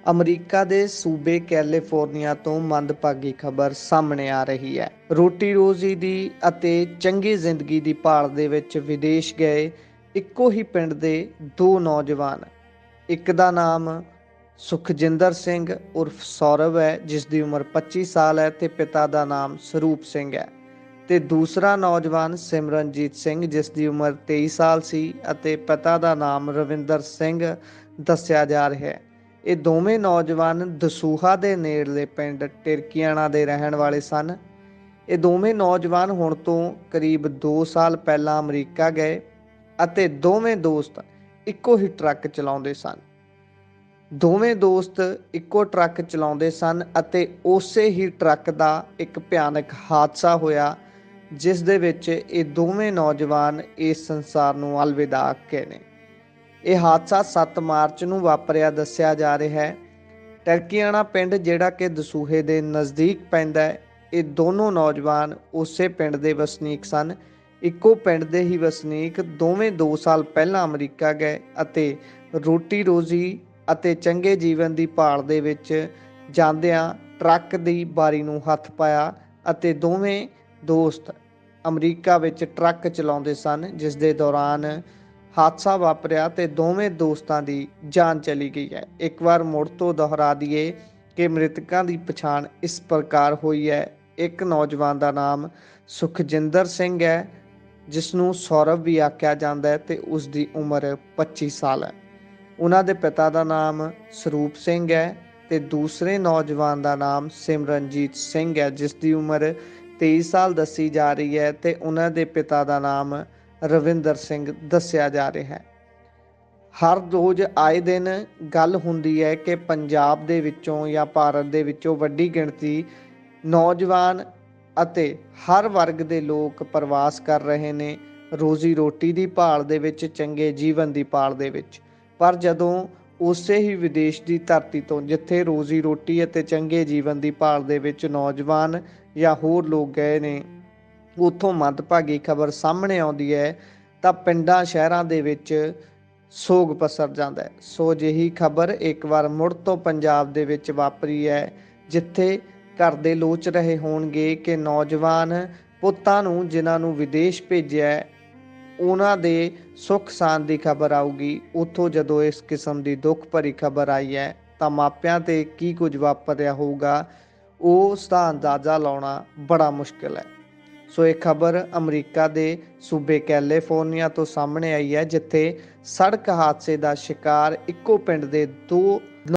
America ਦੇ ਸੂਬੇ California ਤੋਂ ਮੰਦਭਾਗੀ ਖਬਰ ਸਾਹਮਣੇ ਆ ਰਹੀ ਹੈ। ਰੋਟੀ ਰੋਜ਼ੀ ਦੀ ਅਤੇ ਚੰਗੀ ਜ਼ਿੰਦਗੀ ਦੀ ਭਾਲ ਦੇ ਵਿੱਚ ਵਿਦੇਸ਼ ਗਏ ਇੱਕੋ ਹੀ ਪਿੰਡ ਦੇ ਦੋ ਨੌਜਵਾਨ, ਇੱਕ ਦਾ ਨਾਮ ਸੁਖਜਿੰਦਰ ਸਿੰਘ ਉਰਫ ਸੌਰਵ ਹੈ ਜਿਸ ਦੀ ਉਮਰ 25 ਸਾਲ ਹੈ ਤੇ ਪਿਤਾ ਦਾ ਨਾਮ ਸਰੂਪ ਸਿੰਘ ਹੈ, ਤੇ ਦੂਸਰਾ ਨੌਜਵਾਨ ਸਿਮਰਨਜੀਤ ਸਿੰਘ ਜਿਸ ਦੀ ਉਮਰ 23 ਸਾਲ ਸੀ ਅਤੇ ਪਿਤਾ ਦਾ ਨਾਮ ਰਵਿੰਦਰ ਸਿੰਘ ਦੱਸਿਆ ਜਾ ਰਿਹਾ ਹੈ। ਇਹ ਦੋਵੇਂ ਨੌਜਵਾਨ ਦਸੂਹਾ ਦੇ ਨੇੜਲੇ ਪਿੰਡ ਟਿਰਕੀਆਣਾ ਦੇ ਰਹਿਣ ਵਾਲੇ ਸਨ। ਇਹ ਦੋਵੇਂ ਨੌਜਵਾਨ ਹੁਣ ਤੋਂ ਕਰੀਬ 2 ਸਾਲ ਪਹਿਲਾਂ ਅਮਰੀਕਾ ਗਏ ਅਤੇ ਦੋਵੇਂ ਦੋਸਤ ਇੱਕੋ ਹੀ ਟਰੱਕ ਚਲਾਉਂਦੇ ਸਨ। ਦੋਵੇਂ ਦੋਸਤ ਇੱਕੋ ਟਰੱਕ ਚਲਾਉਂਦੇ ਸਨ ਅਤੇ ਉਸੇ ਹੀ ਟਰੱਕ ਦਾ ਇੱਕ ਭਿਆਨਕ ਹਾਦਸਾ ਹੋਇਆ ਜਿਸ ਦੇ ਵਿੱਚ ਇਹ ਦੋਵੇਂ ਨੌਜਵਾਨ ਇਸ ਸੰਸਾਰ ਨੂੰ ਅਲਵਿਦਾ ਆਖੇ ਨੇ। ਇਹ ਹਾਦਸਾ 7 ਮਾਰਚ ਨੂੰ ਵਾਪਰਿਆ ਦੱਸਿਆ ਜਾ ਰਿਹਾ ਹੈ। ਟਰਕੀਆਣਾ ਪਿੰਡ ਜਿਹੜਾ ਕਿ ਦਸੂਹੇ ਦੇ ਨਜ਼ਦੀਕ ਪੈਂਦਾ ਹੈ, ਇਹ ਦੋਨੋਂ ਨੌਜਵਾਨ ਉਸੇ ਪਿੰਡ ਦੇ ਵਸਨੀਕ ਸਨ। ਇੱਕੋ ਪਿੰਡ ਦੇ ਹੀ ਵਸਨੀਕ ਦੋਵੇਂ 2 ਸਾਲ ਪਹਿਲਾਂ ਅਮਰੀਕਾ ਗਏ ਅਤੇ ਰੋਟੀ ਰੋਜ਼ੀ ਅਤੇ ਚੰਗੇ ਜੀਵਨ ਦੀ ਭਾਲ ਦੇ ਵਿੱਚ ਜਾਂਦਿਆਂ ਟਰੱਕ ਦੀ ਬਾਰੀ ਨੂੰ ਹੱਥ ਪਾਇਆ ਅਤੇ ਦੋਵੇਂ ਦੋਸਤ ਅਮਰੀਕਾ ਵਿੱਚ ਟਰੱਕ ਚਲਾਉਂਦੇ ਸਨ, ਜਿਸ ਦੇ ਦੌਰਾਨ ਹਾਦਸਾ ਵਾਪਰਿਆ ਤੇ ਦੋਵੇਂ ਦੋਸਤਾਂ ਦੀ ਜਾਨ ਚਲੀ ਗਈ ਹੈ। ਇੱਕ ਵਾਰ ਮੁੜ ਤੋਂ ਦੁਹਰਾ ਦਈਏ ਕਿ ਮ੍ਰਿਤਕਾਂ ਦੀ ਪਛਾਣ ਇਸ ਪ੍ਰਕਾਰ ਹੋਈ ਹੈ। ਇੱਕ ਨੌਜਵਾਨ ਦਾ ਨਾਮ ਸੁਖਜਿੰਦਰ ਸਿੰਘ ਹੈ ਜਿਸ ਨੂੰ ਸੌਰਵ ਵੀ ਆਖਿਆ ਜਾਂਦਾ ਹੈ ਤੇ ਉਸ ਦੀ ਉਮਰ 25 ਸਾਲ ਹੈ। ਉਹਨਾਂ ਦੇ ਪਿਤਾ ਦਾ ਨਾਮ ਸਰੂਪ ਸਿੰਘ ਹੈ ਤੇ ਦੂਸਰੇ ਨੌਜਵਾਨ ਦਾ ਨਾਮ ਸਿਮਰਨਜੀਤ ਸਿੰਘ ਹੈ ਜਿਸ ਦੀ ਉਮਰ 23 ਸਾਲ ਦੱਸੀ ਜਾ ਰਹੀ ਹੈ ਤੇ ਉਹਨਾਂ ਦੇ ਪਿਤਾ ਦਾ ਨਾਮ ਰਵਿੰਦਰ ਸਿੰਘ ਦੱਸਿਆ ਜਾ ਰਿਹਾ ਹੈ। ਹਰ ਰੋਜ਼ ਆਏ ਦਿਨ ਗੱਲ ਹੁੰਦੀ ਹੈ ਕਿ ਪੰਜਾਬ ਦੇ ਵਿੱਚੋਂ ਜਾਂ ਭਾਰਤ ਦੇ ਵਿੱਚੋਂ ਵੱਡੀ ਗਿਣਤੀ ਨੌਜਵਾਨ ਅਤੇ ਹਰ ਵਰਗ ਦੇ ਲੋਕ ਪ੍ਰਵਾਸ ਕਰ ਰਹੇ ਨੇ ਰੋਜ਼ੀ ਰੋਟੀ ਦੀ ਭਾਲ ਦੇ ਵਿੱਚ, ਚੰਗੇ ਜੀਵਨ ਦੀ ਭਾਲ ਦੇ ਵਿੱਚ। ਪਰ ਜਦੋਂ ਉਸੇ ਹੀ ਵਿਦੇਸ਼ ਦੀ ਧਰਤੀ ਤੋਂ ਜਿੱਥੇ ਰੋਜ਼ੀ ਰੋਟੀ ਅਤੇ ਚੰਗੇ ਜੀਵਨ ਦੀ ਭਾਲ ਦੇ ਵਿੱਚ ਨੌਜਵਾਨ ਜਾਂ ਹੋਰ ਲੋਕ ਗਏ ਨੇ, ਉੱਥੋਂ ਮੰਦਭਾਗੀ ਖਬਰ ਸਾਹਮਣੇ ਆਉਂਦੀ ਹੈ ਤਾਂ ਪਿੰਡਾਂ ਸ਼ਹਿਰਾਂ ਦੇ ਵਿੱਚ ਸੋਗ ਪਸਰ ਜਾਂਦਾ ਹੈ। ਸੋ ਅਜਿਹੀ ਖਬਰ ਇੱਕ ਵਾਰ ਮੁੜ ਤੋਂ ਪੰਜਾਬ ਦੇ ਵਿੱਚ ਵਾਪਰੀ ਹੈ, ਜਿੱਥੇ ਘਰ ਦੇ ਲੋਚ ਰਹੇ ਹੋਣਗੇ ਕਿ ਨੌਜਵਾਨ ਪੁੱਤਾਂ ਨੂੰ ਜਿਨ੍ਹਾਂ ਨੂੰ ਵਿਦੇਸ਼ ਭੇਜਿਆ ਉਹਨਾਂ ਦੇ ਸੁੱਖ ਸਾਂਦ ਦੀ ਖਬਰ ਆਊਗੀ। ਉੱਥੋਂ ਜਦੋਂ ਇਸ ਕਿਸਮ ਦੀ ਦੁੱਖ ਭਰੀ ਖਬਰ ਆਈ ਹੈ ਤਾਂ ਮਾਪਿਆਂ ਤੇ ਕੀ ਕੁਝ ਵਾਪਰਿਆ ਹੋਊਗਾ ਉਸ ਦਾ ਅੰਦਾਜ਼ਾ ਲਾਉਣਾ ਬੜਾ ਮੁਸ਼ਕਿਲ ਹੈ। ਸੋ ਇਹ ਖਬਰ ਅਮਰੀਕਾ ਦੇ ਸੂਬੇ ਕੈਲੀਫੋਰਨੀਆ ਤੋਂ ਸਾਹਮਣੇ ਆਈ ਹੈ, ਜਿੱਥੇ ਸੜਕ ਹਾਦਸੇ ਦਾ ਸ਼ਿਕਾਰ ਇੱਕੋ ਪਿੰਡ ਦੇ ਦੋ